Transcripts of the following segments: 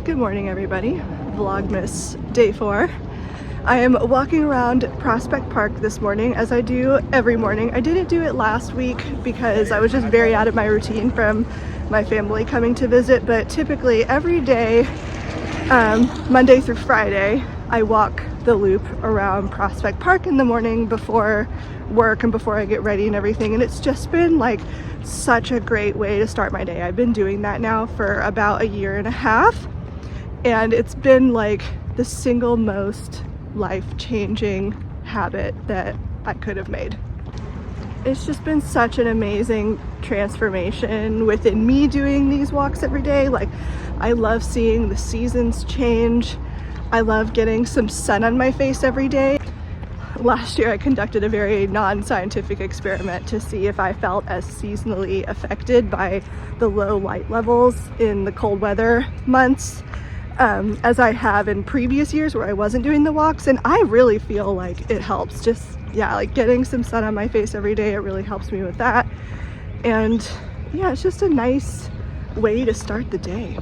Good morning, everybody. Vlogmas day 4. I am walking around Prospect Park this morning, as I do every morning. I didn't do it last week because I was just very out of my routine from my family coming to visit, but typically every day, Monday through Friday, I walk the loop around Prospect Park in the morning before work and before I get ready and everything, and it's just been like such a great way to start my day. I've been doing that now for about a year and a half, and it's been like the single most life-changing habit that I could have made. It's just been such an amazing transformation within me doing these walks every day. Like, I love seeing the seasons change. I love getting some sun on my face every day. Last year I conducted a very non-scientific experiment to see if I felt as seasonally affected by the low light levels in the cold weather months as I have in previous years where I wasn't doing the walks, and I really feel like it helps. Just, yeah, like getting some sun on my face every day, it really helps me with that. And yeah, it's just a nice way to start the day.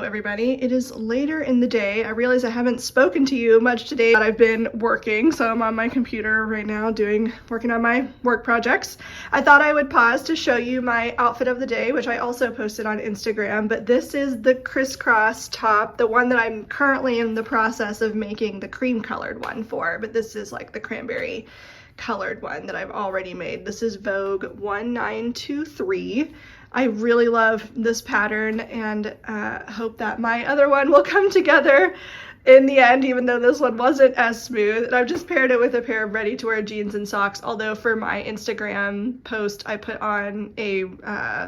Everybody, it is later in the day. I realize I haven't spoken to you much today, but I've been working, so I'm on my computer right now working on my work projects. I thought I would pause to show you my outfit of the day, which I also posted on Instagram, but this is the crisscross top, the one that I'm currently in the process of making the cream colored one for, but this is like the cranberry colored one that I've already made. This is Vogue 1923. I really love this pattern, and hope that my other one will come together in the end, even though this one wasn't as smooth. And I've just paired it with a pair of ready-to-wear jeans and socks, although for my Instagram post I put on a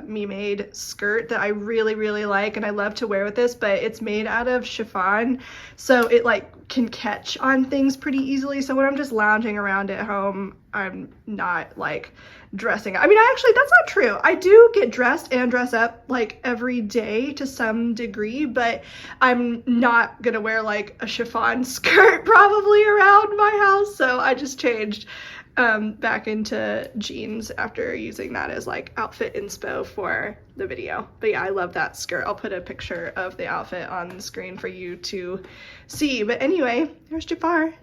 me-made skirt that I really like and I love to wear with this, but it's made out of chiffon, so it like can catch on things pretty easily. So when I'm just lounging around at home, I'm not like dressing. I mean, actually, that's not true. I do get dressed and dress up like every day to some degree, but I'm not gonna wear like a chiffon skirt probably around my house. So I just changed back into jeans after using that as like outfit inspo for the video. But yeah, I love that skirt. I'll put a picture of the outfit on the screen for you to see. But anyway, there's Jafar.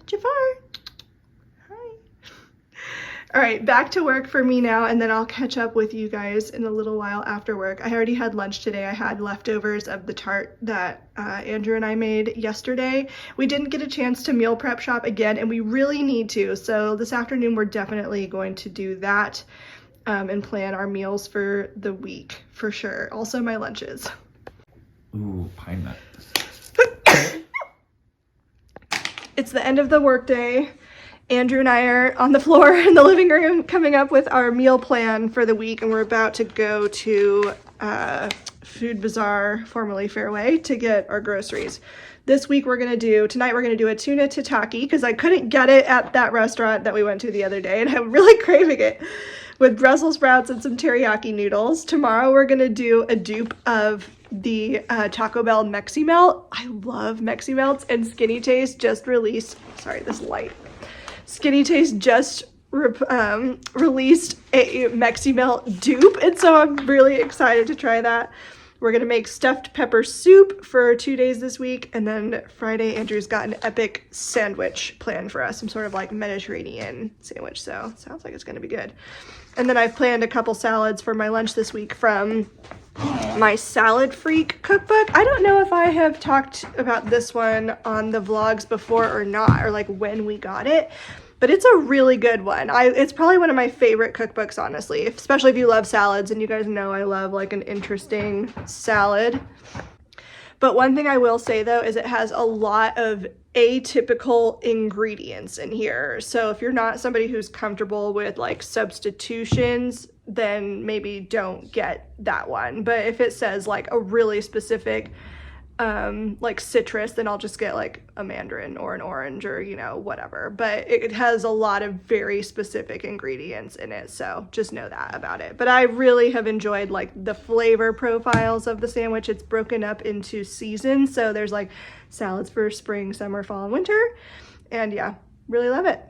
All right, back to work for me now, and then I'll catch up with you guys in a little while after work. I already had lunch today. I had leftovers of the tart that Andrew and I made yesterday. We didn't get a chance to meal prep shop again, and we really need to. So this afternoon, we're definitely going to do that and plan our meals for the week for sure. Also my lunches. Ooh, pine nut. It's the end of the workday. Andrew and I are on the floor in the living room coming up with our meal plan for the week, and we're about to go to Food Bazaar, formerly Fairway, to get our groceries. Tonight we're gonna do a tuna tataki because I couldn't get it at that restaurant that we went to the other day, and I'm really craving it, with Brussels sprouts and some teriyaki noodles. Tomorrow we're gonna do a dupe of the Taco Bell Meximelt. I love Meximelts, and Skinny Taste just released, Skinny Taste just released a Meximelt dupe, and so I'm really excited to try that. We're gonna make stuffed pepper soup for 2 days this week, and then Friday Andrew's got an epic sandwich planned for us, some sort of like Mediterranean sandwich, so sounds like it's gonna be good. And then I've planned a couple salads for my lunch this week from my Salad Freak cookbook. I don't know if I have talked about this one on the vlogs before or not, or like when we got it, but it's a really good one. It's probably one of my favorite cookbooks, honestly, especially if you love salads, and you guys know I love like an interesting salad. But one thing I will say though is it has a lot of atypical ingredients in here. So if you're not somebody who's comfortable with like substitutions, then maybe don't get that one. But if it says like a really specific like citrus, then I'll just get like a mandarin or an orange or, you know, whatever. But it has a lot of very specific ingredients in it, so just know that about it. But I really have enjoyed like the flavor profiles of the sandwich. It's broken up into seasons, so there's like salads for spring, summer, fall, and winter, and yeah, really love it.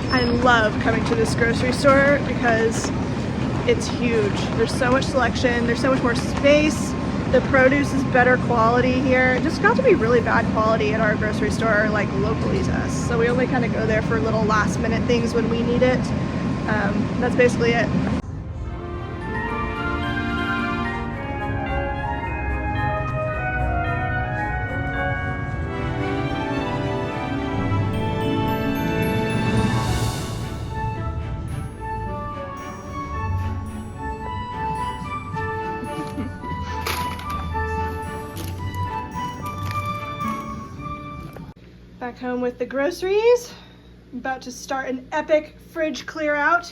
I love coming to this grocery store because it's huge. There's so much selection, there's so much more space, the produce is better quality here. It just got to be really bad quality at our grocery store, like locally to us. So we only kind of go there for little last minute things when we need it. That's basically it. Back home with the groceries. I'm about to start an epic fridge clear out.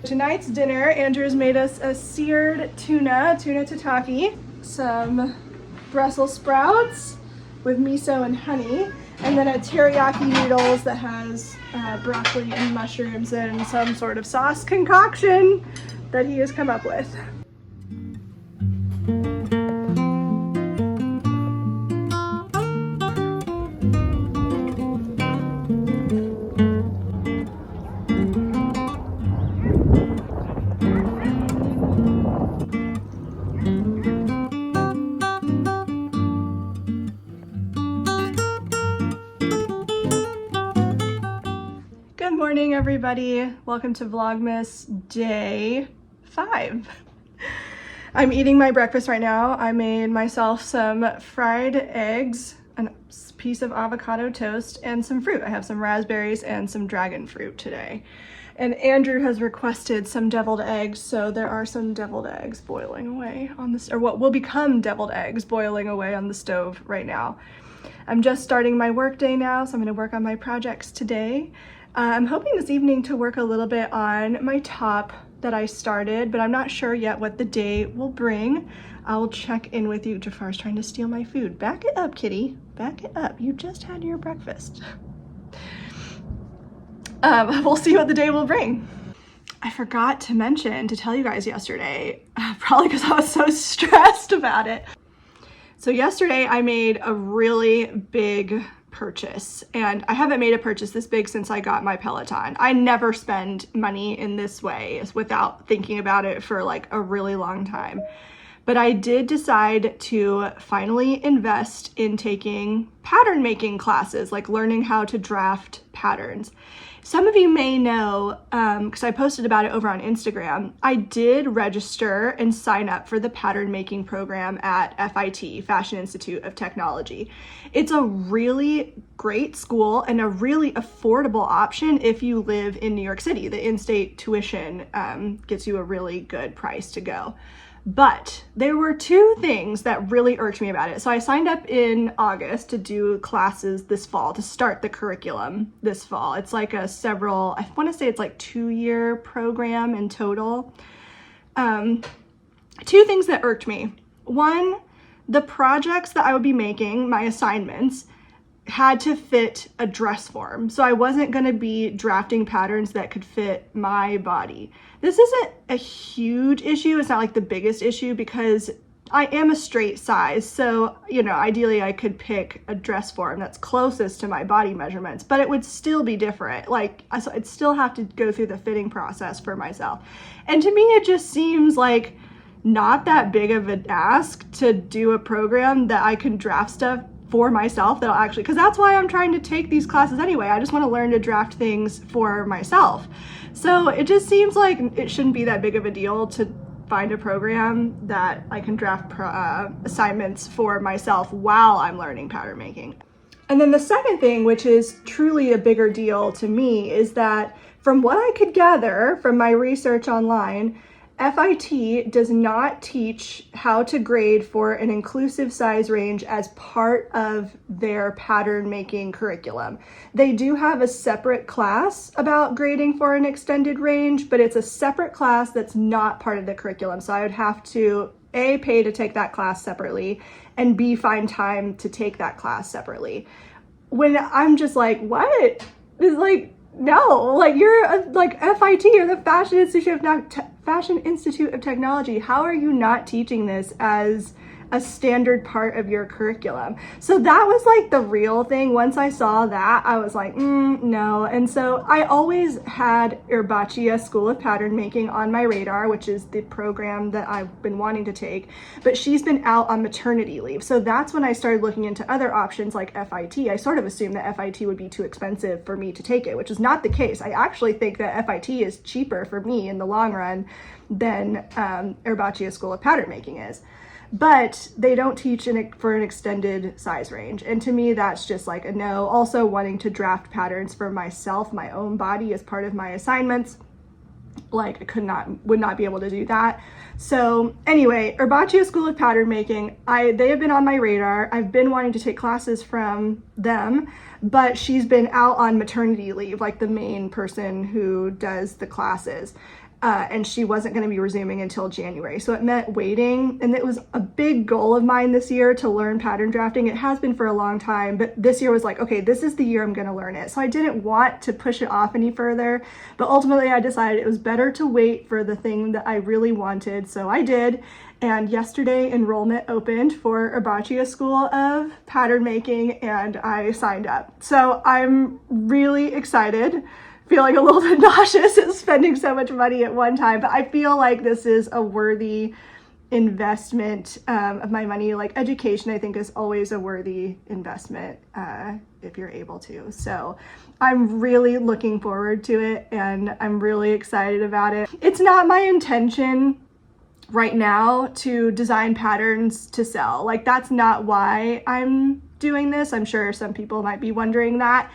Tonight's dinner, Andrew's made us a seared tuna tataki, some Brussels sprouts with miso and honey, and then a teriyaki noodles that has broccoli and mushrooms and some sort of sauce concoction that he has come up with. Good morning, everybody. Welcome to Vlogmas Day 5. I'm eating my breakfast right now. I made myself some fried eggs, a piece of avocado toast, and some fruit. I have some raspberries and some dragon fruit today. And Andrew has requested some deviled eggs, so there are some deviled eggs boiling away on this, or what will become deviled eggs boiling away on the stove right now. I'm just starting my work day now, so I'm going to work on my projects today. I'm hoping this evening to work a little bit on my top that I started, but I'm not sure yet what the day will bring. I'll check in with you. Jafar's trying to steal my food. Back it up, kitty. Back it up. You just had your breakfast. We'll see what the day will bring. I forgot to mention, to tell you guys yesterday, probably because I was so stressed about it. So yesterday I made a really big purchase, and I haven't made a purchase this big since I got my Peloton. I never spend money in this way without thinking about it for like a really long time. But I did decide to finally invest in taking pattern making classes, like learning how to draft patterns. Some of you may know, because I posted about it over on Instagram, I did register and sign up for the pattern making program at FIT, Fashion Institute of Technology. It's a really great school and a really affordable option if you live in New York City. The in-state tuition gets you a really good price to go. But there were two things that really irked me about it. So I signed up in August to do classes this fall, to start the curriculum this fall. It's like I want to say it's like 2-year program in total. Two things that irked me. One, the projects that I would be making, my assignments, had to fit a dress form. So I wasn't going to be drafting patterns that could fit my body. This isn't a huge issue. It's not like the biggest issue because I am a straight size, so, you know, ideally I could pick a dress form that's closest to my body measurements, but it would still be different. Like, I'd still have to go through the fitting process for myself. And to me, it just seems like not that big of an ask to do a program that I can draft stuff for myself that'll actually, because that's why I'm trying to take these classes anyway. I just want to learn to draft things for myself. So it just seems like it shouldn't be that big of a deal to find a program that I can draft assignments for myself while I'm learning pattern making. And then the second thing, which is truly a bigger deal to me, is that from what I could gather from my research online, FIT does not teach how to grade for an inclusive size range as part of their pattern making curriculum. They do have a separate class about grading for an extended range, but it's a separate class that's not part of the curriculum. So I would have to A, pay to take that class separately, and B, find time to take that class separately. When I'm just like, what? It's like, no, like you're like FIT or the Fashion Institute of Technology. How are you not teaching this as a standard part of your curriculum? So that was like the real thing. Once I saw that, I was like, no. And so I always had Herbacea School of Pattern Making on my radar, which is the program that I've been wanting to take, but she's been out on maternity leave. So that's when I started looking into other options like FIT. I sort of assumed that FIT would be too expensive for me to take it, which is not the case. I actually think that FIT is cheaper for me in the long run than Herbacea School of Pattern Making is. But they don't teach for an extended size range. And to me, that's just like a no. Also wanting to draft patterns for myself, my own body as part of my assignments. Like I would not be able to do that. So anyway, Herbacea School of Pattern Making, they have been on my radar. I've been wanting to take classes from them, but she's been out on maternity leave, like the main person who does the classes. And she wasn't going to be resuming until January. So it meant waiting. And it was a big goal of mine this year to learn pattern drafting. It has been for a long time, but this year was like, okay, this is the year I'm going to learn it. So I didn't want to push it off any further, but ultimately I decided it was better to wait for the thing that I really wanted. So I did. And yesterday enrollment opened for Herbacea School of Pattern Making and I signed up. So I'm really excited. Feeling a little bit nauseous at spending so much money at one time, but I feel like this is a worthy investment of my money. Like education, I think is always a worthy investment if you're able to. So I'm really looking forward to it and I'm really excited about it. It's not my intention right now to design patterns to sell. Like that's not why I'm doing this. I'm sure some people might be wondering that.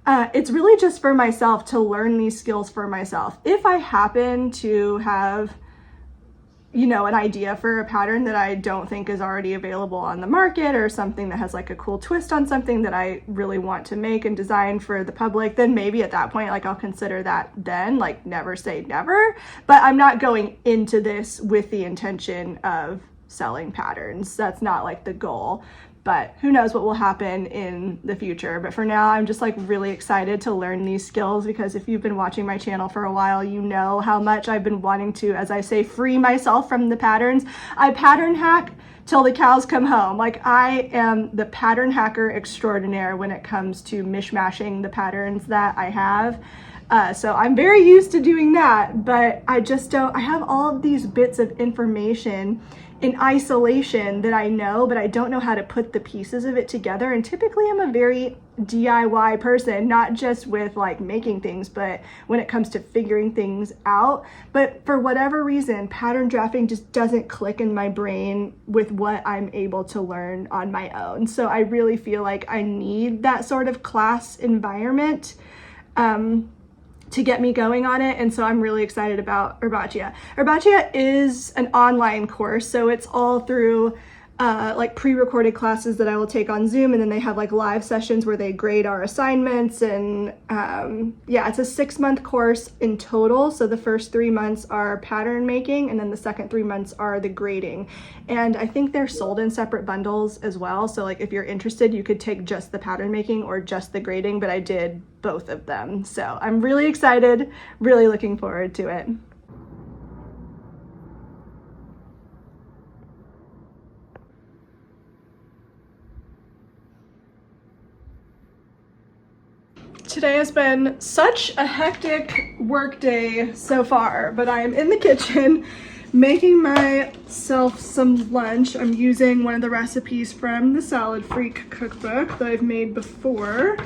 It's really just for myself to learn these skills for myself. If I happen to have, you know, an idea for a pattern that I don't think is already available on the market or something that has like a cool twist on something that I really want to make and design for the public, then maybe at that point, like I'll consider that then, like never say never, but I'm not going into this with the intention of selling patterns. That's not like the goal. But who knows what will happen in the future. But for now, I'm just like really excited to learn these skills because if you've been watching my channel for a while, you know how much I've been wanting to, as I say, free myself from the patterns. I pattern hack till the cows come home. Like I am the pattern hacker extraordinaire when it comes to mishmashing the patterns that I have. So I'm very used to doing that, but I have all of these bits of information in isolation that I know, but I don't know how to put the pieces of it together. And typically I'm a very DIY person, not just with like making things, but when it comes to figuring things out. But for whatever reason, pattern drafting just doesn't click in my brain with what I'm able to learn on my own. So I really feel like I need that sort of class environment to get me going on it. And so I'm really excited about Herbacea. Herbacea is an online course, so it's all through like pre-recorded classes that I will take on Zoom, and then they have like live sessions where they grade our assignments, and yeah, it's a 6-month course in total. So the first 3 months are pattern making, and then the second 3 months are the grading. And I think they're sold in separate bundles as well. So like if you're interested, you could take just the pattern making or just the grading, but I did both of them. So I'm really excited, really looking forward to it. Today has been such a hectic work day so far, but I am in the kitchen making myself some lunch. I'm using one of the recipes from the Salad Freak cookbook that I've made before.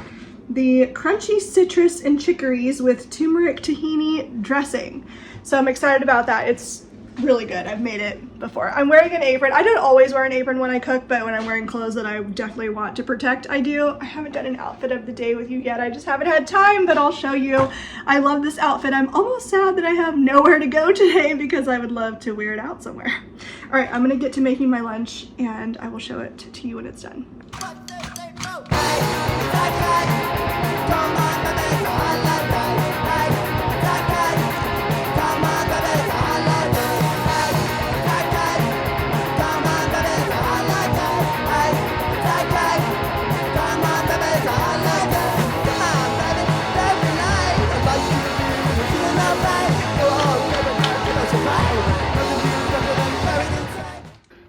The crunchy citrus and chicories with turmeric tahini dressing. So I'm excited about that. It's really good. I've made it before. I'm wearing an apron. I don't always wear an apron when I cook, but when I'm wearing clothes that I definitely want to protect, I do. I haven't done an outfit of the day with you yet. I just haven't had time, but I'll show you. I love this outfit. I'm almost sad that I have nowhere to go today because I would love to wear it out somewhere. All right, I'm gonna get to making my lunch and I will show it to you when it's done.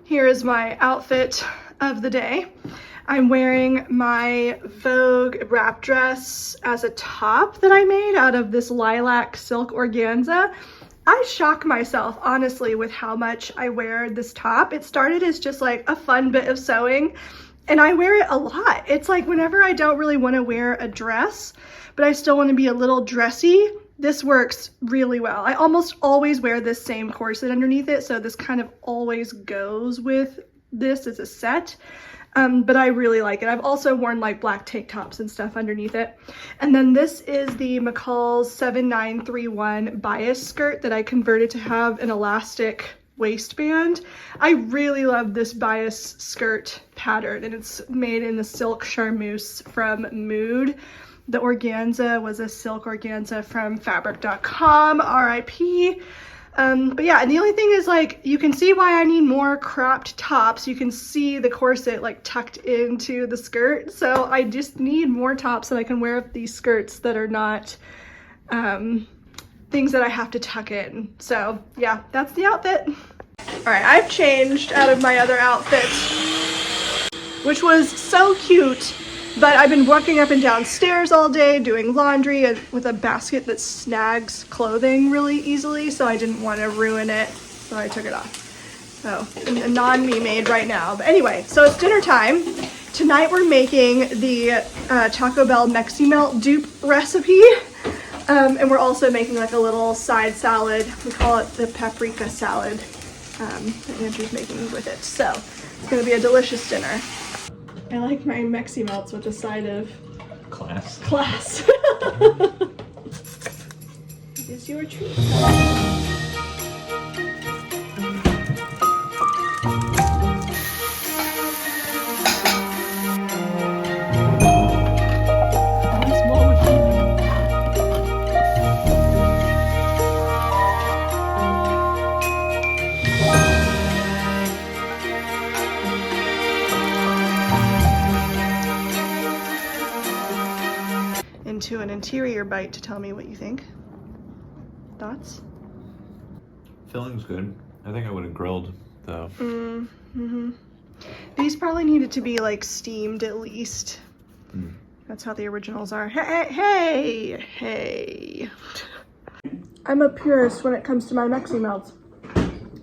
Here is my outfit of the day. I'm wearing my Vogue wrap dress as a top that I made out of this lilac silk organza. I shock myself, honestly, with how much I wear this top. It started as just like a fun bit of sewing, and I wear it a lot. It's like whenever I don't really want to wear a dress, but I still want to be a little dressy, this works really well. I almost always wear this same corset underneath it, so this kind of always goes with this as a set. But I really like it. I've also worn like black tank tops and stuff underneath it. And then this is the McCall's 7931 bias skirt that I converted to have an elastic waistband. I really love this bias skirt pattern, and it's made in the silk charmeuse from Mood. The organza was a silk organza from fabric.com, RIP. But yeah, and the only thing is, like, you can see why I need more cropped tops. You can see the corset like tucked into the skirt. So I just need more tops that I can wear with these skirts that are not things that I have to tuck in. So yeah, that's the outfit. All right, I've changed out of my other outfit, which was so cute. But I've been walking up and down stairs all day doing laundry with a basket that snags clothing really easily, so I didn't want to ruin it, so I took it off. So, a non-me made right now. But anyway, so it's dinner time. Tonight we're making the Taco Bell Meximelt dupe recipe, and we're also making like a little side salad. We call it the paprika salad that Andrew's making with it. So, it's going to be a delicious dinner. I like my meximelts with a side of Class. It is your treat. Into an interior bite to tell me what you think. Thoughts? Filling's good. I think I would have grilled though. These probably needed to be like steamed at least. That's how the originals are. Hey. I'm a purist when it comes to my meximelts.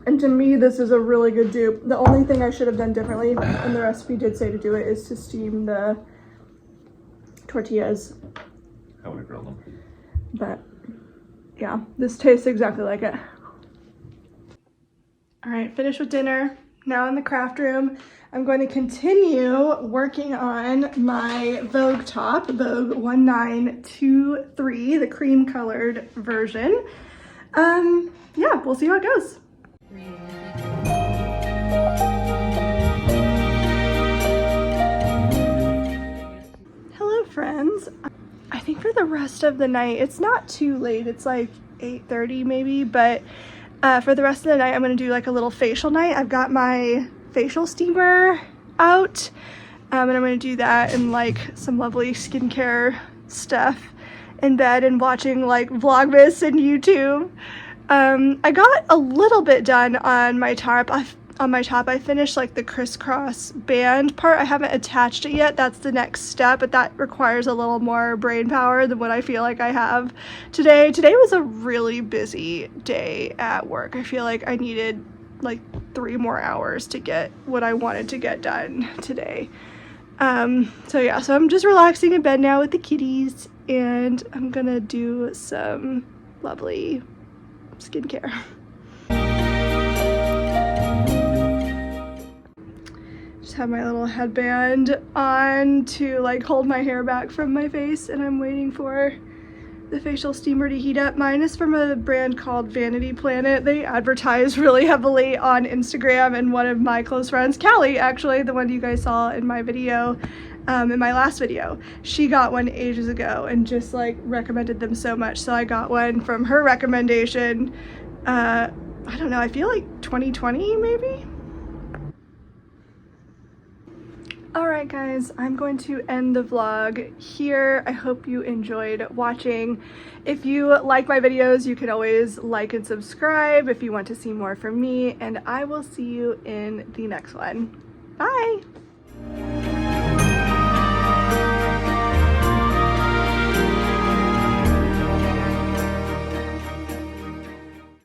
And to me, this is a really good dupe. The only thing I should have done differently, and the recipe did say to do it, is to steam the tortillas. I would have grilled them. But yeah, this tastes exactly like it. All right, finished with dinner. Now in the craft room, I'm going to continue working on my Vogue top, Vogue 1923, the cream colored version. Yeah, we'll see how it goes. Hello friends. I think for the rest of the night, it's not too late, it's like 8:30 maybe, but for the rest of the night I'm gonna do like a little facial night. I've got my facial steamer out, and I'm gonna do that and like some lovely skincare stuff in bed and watching like Vlogmas and YouTube. I got a little bit done on my tarp. on my top. I finished like the crisscross band part. I haven't attached it yet. That's the next step, but that requires a little more brain power than what I feel like I have today. Today was a really busy day at work. I feel like I needed like 3 more hours to get what I wanted to get done today. So yeah, so I'm just relaxing in bed now with the kitties, and I'm gonna do some lovely skincare. Just have my little headband on to like hold my hair back from my face, and I'm waiting for the facial steamer to heat up. Mine is from a brand called Vanity Planet. They advertise really heavily on Instagram, and one of my close friends, Callie, actually, the one you guys saw in my video, in my last video, she got one ages ago and just like recommended them so much. So I got one from her recommendation. I don't know, I feel like 2020 maybe? Alright guys, I'm going to end the vlog here. I hope you enjoyed watching. If you like my videos, you can always like and subscribe if you want to see more from me, and I will see you in the next one. Bye!